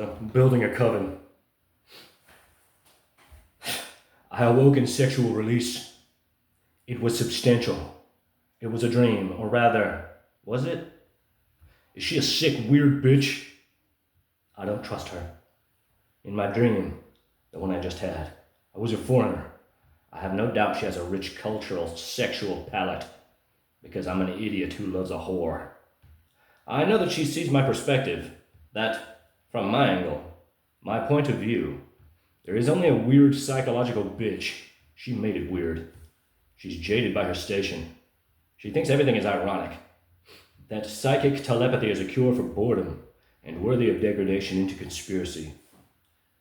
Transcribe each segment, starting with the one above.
Building a coven. I awoke in sexual release. It was substantial. It was a dream, or rather, was it? Is she a sick, weird bitch? I don't trust her. In my dream, the one I just had, I was a foreigner. I have no doubt she has a rich cultural, sexual palate, because I'm an idiot who loves a whore. I know that she sees my perspective, that, from my angle, my point of view, there is only a weird psychological bitch. She made it weird. She's jaded by her station. She thinks everything is ironic. That psychic telepathy is a cure for boredom and worthy of degradation into conspiracy.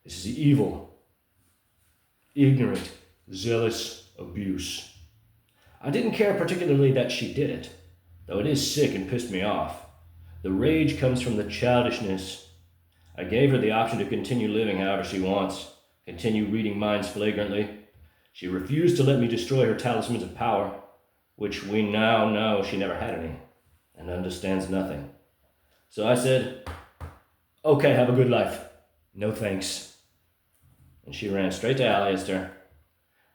This is evil, ignorant, zealous abuse. I didn't care particularly that she did it, though it is sick and pissed me off. The rage comes from the childishness. I gave her the option to continue living however she wants, continue reading minds flagrantly. She refused to let me destroy her talismans of power, which we now know she never had any, and understands nothing. So I said, okay, have a good life. No thanks. And she ran straight to Alistair.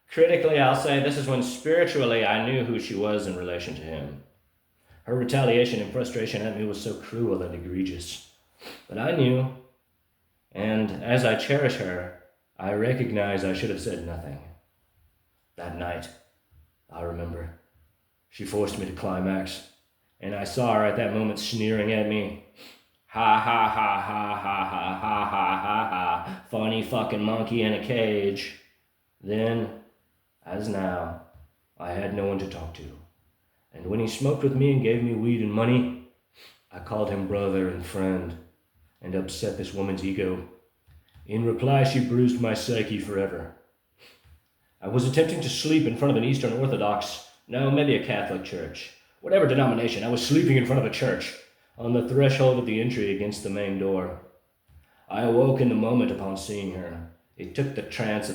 Critically, I'll say this is when spiritually I knew who she was in relation to him. Her retaliation and frustration at me was so cruel and egregious. But I knew, and as I cherish her, I recognize I should have said nothing. That night, I remember, she forced me to climax, and I saw her at that moment sneering at me. Ha ha ha ha ha ha ha ha ha ha, funny fucking monkey in a cage. Then, as now, I had no one to talk to. And when he smoked with me and gave me weed and money, I called him brother and friend, and upset this woman's ego. In reply, she bruised my psyche forever. I was attempting to sleep in front of an Eastern Orthodox, no, maybe a Catholic church. Whatever denomination, I was sleeping in front of a church, on the threshold of the entry against the main door. I awoke in the moment upon seeing her. It broke the trance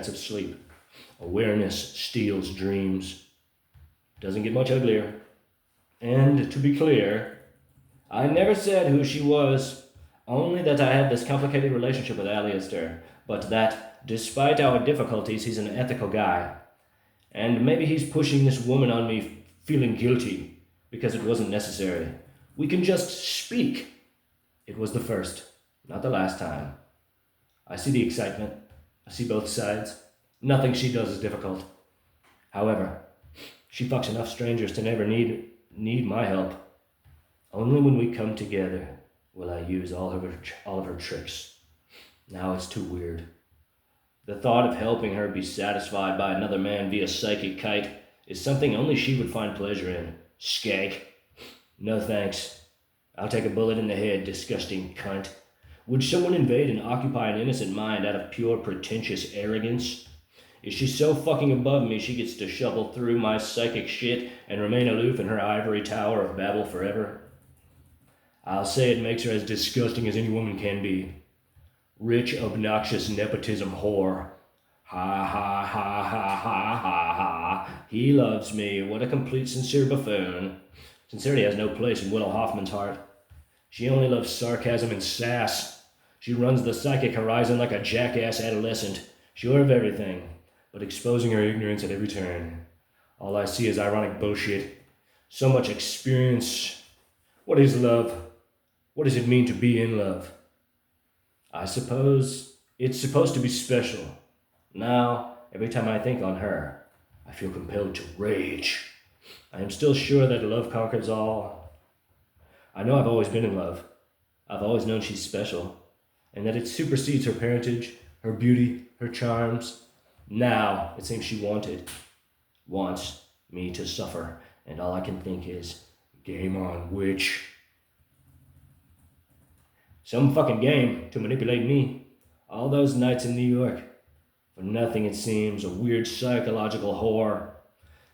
of sleep. Awareness steals dreams. Doesn't get much uglier. And to be clear, I never said who she was, only that I had this complicated relationship with Alistair, but that, despite our difficulties, he's an ethical guy. And maybe he's pushing this woman on me feeling guilty, because it wasn't necessary. We can just speak. It was the first, not the last time. I see the excitement. I see both sides. Nothing she does is difficult. However, she fucks enough strangers to never need my help. Only when we come together will I use all of her tricks. Now it's too weird. The thought of helping her be satisfied by another man via psychic kite is something only she would find pleasure in. Skank. No thanks. I'll take a bullet in the head, disgusting cunt. Would someone invade and occupy an innocent mind out of pure pretentious arrogance? Is she so fucking above me she gets to shovel through my psychic shit and remain aloof in her ivory tower of Babel forever? I'll say it makes her as disgusting as any woman can be. Rich, obnoxious nepotism whore. Ha ha ha ha ha ha ha. He loves me. What a complete sincere buffoon. Sincerity has no place in Willow Hoffman's heart. She only loves sarcasm and sass. She runs the psychic horizon like a jackass adolescent, sure of everything, but exposing her ignorance at every turn. All I see is ironic bullshit. So much experience. What is love? What does it mean to be in love? I suppose it's supposed to be special. Now, every time I think on her, I feel compelled to rage. I am still sure that love conquers all. I know I've always been in love. I've always known she's special, and that it supersedes her parentage, her beauty, her charms. Now, it seems she wants me to suffer, and all I can think is, game on, witch. Some fucking game to manipulate me. All those nights in New York. For nothing, it seems, a weird psychological whore.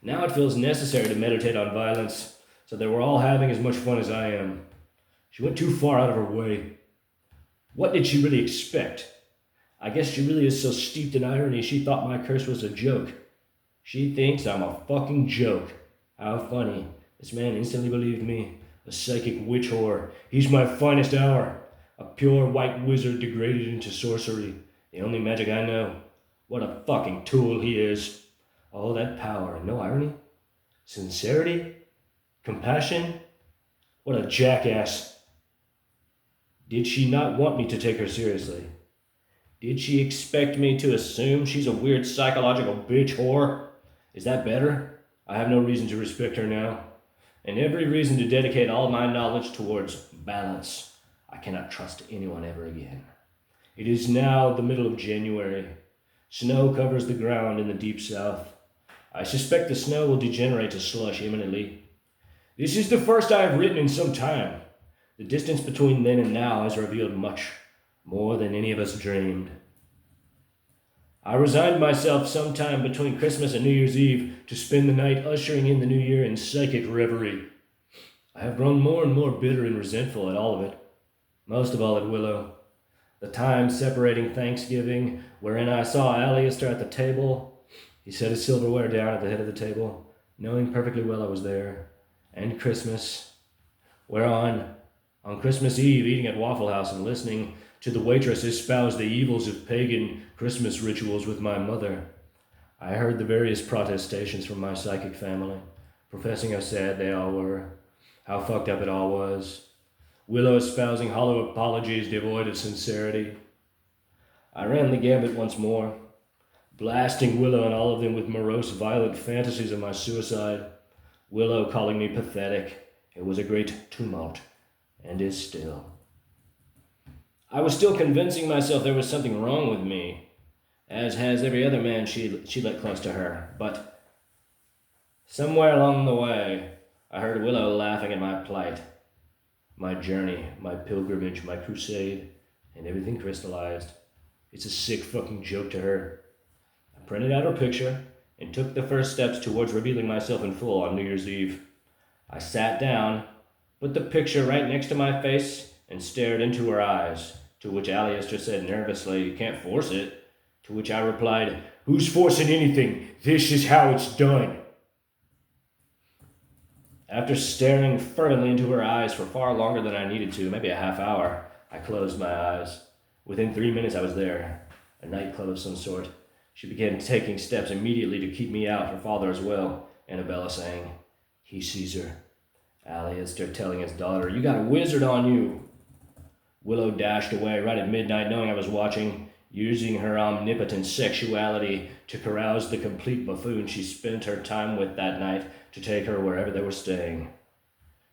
Now it feels necessary to meditate on violence, so that we're all having as much fun as I am. She went too far out of her way. What did she really expect? I guess she really is so steeped in irony she thought my curse was a joke. She thinks I'm a fucking joke. How funny. This man instantly believed me. A psychic witch whore. He's my finest hour. A pure white wizard degraded into sorcery. The only magic I know. What a fucking tool he is. All that power and no irony? Sincerity? Compassion? What a jackass. Did she not want me to take her seriously? Did she expect me to assume she's a weird psychological bitch whore? Is that better? I have no reason to respect her now, and every reason to dedicate all my knowledge towards balance. I cannot trust anyone ever again. It is now the middle of January. Snow covers the ground in the deep south. I suspect the snow will degenerate to slush imminently. This is the first I have written in some time. The distance between then and now has revealed much, more than any of us dreamed. I resigned myself sometime between Christmas and New Year's Eve to spend the night ushering in the new year in psychic reverie. I have grown more and more bitter and resentful at all of it, most of all at Willow. The time separating Thanksgiving, wherein I saw Alistair at the table. He set his silverware down at the head of the table, knowing perfectly well I was there. And Christmas, whereon, on Christmas Eve, eating at Waffle House and listening to the waitress espouse the evils of pagan Christmas rituals with my mother, I heard the various protestations from my psychic family, professing how sad they all were, how fucked up it all was. Willow espousing hollow apologies devoid of sincerity. I ran the gambit once more, blasting Willow and all of them with morose, violent fantasies of my suicide. Willow calling me pathetic. It was a great tumult, and is still. I was still convincing myself there was something wrong with me, as has every other man she let close to her. But somewhere along the way, I heard Willow laughing at my plight, my journey, my pilgrimage, my crusade, and everything crystallized. It's a sick fucking joke to her. I printed out her picture and took the first steps towards revealing myself in full on New Year's Eve. I sat down, put the picture right next to my face, and stared into her eyes, to which Alistair said nervously, "You can't force it." To which I replied, "Who's forcing anything? This is how it's done." After staring fervently into her eyes for far longer than I needed to, maybe a half hour, I closed my eyes. Within 3 minutes I was there, a nightclub of some sort. She began taking steps immediately to keep me out, her father as well, Annabella saying, "He sees her." Alistair telling his daughter, "You got a wizard on you." Willow dashed away right at midnight, knowing I was watching, using her omnipotent sexuality to carouse the complete buffoon she spent her time with that night to take her wherever they were staying.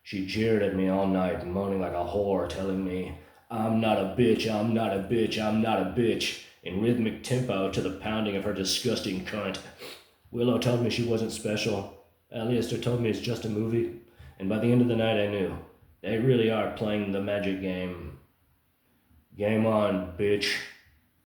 She jeered at me all night, moaning like a whore, telling me, "I'm not a bitch, I'm not a bitch, I'm not a bitch," in rhythmic tempo to the pounding of her disgusting cunt. Willow told me she wasn't special. Alistair told me it's just a movie. And by the end of the night I knew. They really are playing the magic game. Game on, bitch.